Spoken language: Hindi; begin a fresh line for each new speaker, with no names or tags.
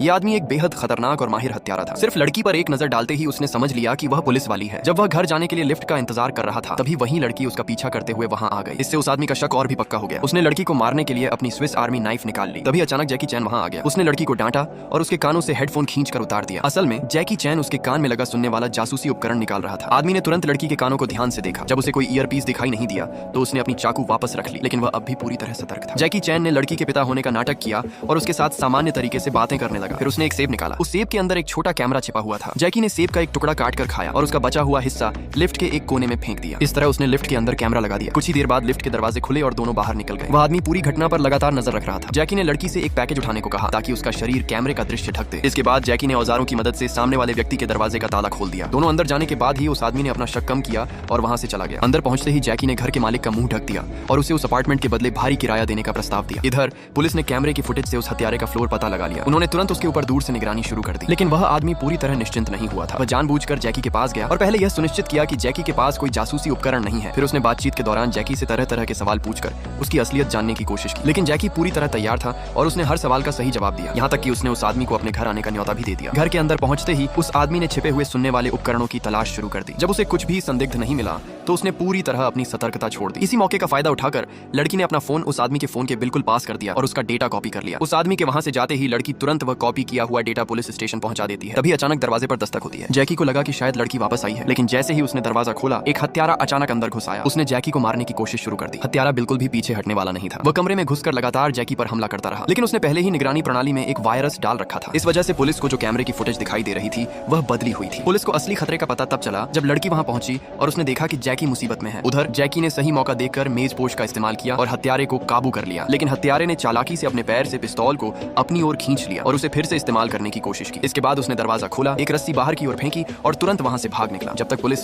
ये आदमी एक बेहद खतरनाक और माहिर हत्यारा था। सिर्फ लड़की पर एक नजर डालते ही उसने समझ लिया कि वह पुलिस वाली है। जब वह घर जाने के लिए लिफ्ट का इंतजार कर रहा था, तभी वही लड़की उसका पीछा करते हुए वहां आ गई। इससे उस आदमी का शक और भी पक्का हो गया। उसने लड़की को मारने के लिए अपनी स्विस आर्मी नाइफ निकाल ली। तभी अचानक जैकी चैन वहां आ गया। उसने लड़की को डांटा और उसके कानों से हेडफोन खींचकर उतार दिया। असल में जैकी चैन उसके कान में लगा सुनने वाला जासूसी उपकरण निकाल रहा था। आदमी ने तुरंत लड़की के कानों को ध्यान से देखा। जब उसे कोई ईयरपीस दिखाई नहीं दिया तो उसने अपनी चाकू वापस रख ली, लेकिन वह अब भी पूरी तरह सतर्क था। जैकी चैन ने लड़की के पिता होने का नाटक किया और उसके साथ सामान्य तरीके से बातें करने लगा। फिर उसने एक सेब निकाला। उस सेब के अंदर एक छोटा कैमरा छिपा हुआ था। जैकी ने सेब का एक टुकड़ा काट कर खाया और उसका बचा हुआ हिस्सा लिफ्ट के एक कोने में फेंक दिया। इस तरह उसने लिफ्ट के अंदर कैमरा लगा दिया। कुछ ही देर बाद लिफ्ट के दरवाजे खुले और दोनों बाहर निकल गए। वह आदमी पूरी घटना पर लगातार नजर रख रहा था। जैकी ने लड़की से एक पैकेज उठाने को कहा ताकि उसका शरीर कैमरे का दृश्य ढक दे। इसके बाद जैकी ने औजारों की मदद से सामने वाले व्यक्ति के दरवाजे का ताला खोल दिया। दोनों अंदर जाने के बाद ही उस आदमी ने अपना शक कम किया और वहां से चला गया। अंदर पहुंचते ही जैकी ने घर के मालिक का मुंह ढक दिया और उसे उस अपार्टमेंट के बदले भारी किराया देने का प्रस्ताव दिया। इधर पुलिस ने कैमरे की फुटेज से उस हत्यारे का फ्लोर पता लगा लिया। उन्होंने तुरंत उसके ऊपर दूर से निगरानी शुरू कर दी। लेकिन वह आदमी पूरी तरह निश्चिंत नहीं हुआ था। वह जानबूझकर जैकी के पास गया और पहले यह सुनिश्चित किया कि जैकी के पास कोई जासूसी उपकरण नहीं है। फिर उसने बातचीत के दौरान जैकी से तरह तरह के सवाल पूछकर उसकी असलियत जानने की कोशिश की। लेकिन जैकी पूरी तरह तैयार था और उसने हर सवाल का सही जवाब दिया। यहाँ तक कि उसने उस आदमी को अपने घर आने का न्योता भी दे दिया। घर के अंदर पहुंचते ही उस आदमी ने छिपे हुए सुनने वाले उपकरणों की तलाश शुरू कर दी। जब उसे कुछ भी संदिग्ध नहीं मिला तो उसने पूरी तरह अपनी सतर्कता छोड़ दी। इसी मौके का फायदा उठाकर लड़की ने अपना फोन उस आदमी के फोन के बिल्कुल पास कर दिया और उसका डेटा कॉपी कर लिया। उस आदमी के वहां से जाते ही लड़की तुरंत वह कॉपी किया हुआ डेटा पुलिस स्टेशन पहुंचा देती है। तभी अचानक दरवाजे पर दस्तक होती है। जैकी को लगा कि शायद लड़की वापस आई है, लेकिन जैसे ही उसने दरवाजा खोला एक हत्यारा अचानक अंदर घुस आया। उसने जैकी को मारने की कोशिश शुरू कर दी। हत्यारा बिल्कुल भी पीछे हटने वाला नहीं था। वह कमरे में घुसकर लगातार जैकी पर हमला करता रहा, लेकिन उसने पहले ही निगरानी प्रणाली में एक वायरस डाल रखा था। इस वजह से पुलिस को जो कैमरे की फुटेज दिखाई दे रही थी वह बदली हुई थी। पुलिस को असली खतरे का पता तब चला जब लड़की वहां पहुंची और उसने देखा कि जैकी मुसीबत में है। उधर जैकी ने सही मौका देखकर मेज पोश का इस्तेमाल किया और हत्यारे को काबू कर लिया। लेकिन हत्यारे ने चालाकी से अपने पैर से पिस्तौल को अपनी ओर खींच लिया और उसे फिर से इस्तेमाल करने की कोशिश की। इसके बाद उसने दरवाजा खोला, एक रस्सी बाहर की ओर फेंकी और तुरंत वहां से भाग निकला। जब तक पुलिस